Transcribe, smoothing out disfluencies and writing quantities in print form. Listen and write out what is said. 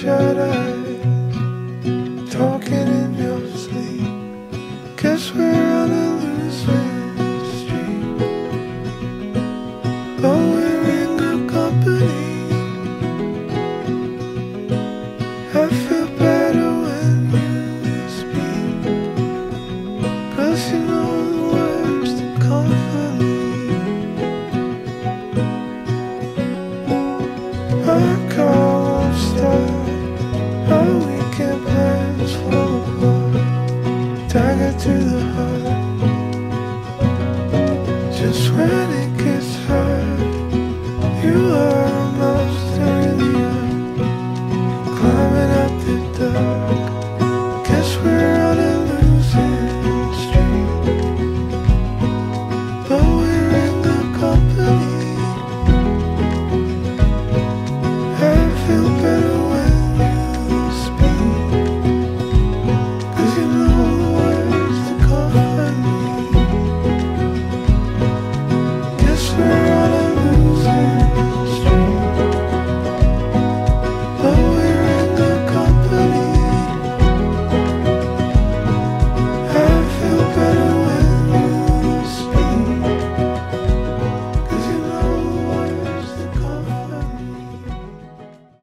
bloodshot eyes, talking in your sleep. Guess we're on a losing streak, but we're in good company. I feel better when you speak, 'cause you know the words to comfort me. Our car won't start, our weekend plans fall apart. Dagger to the heart, just when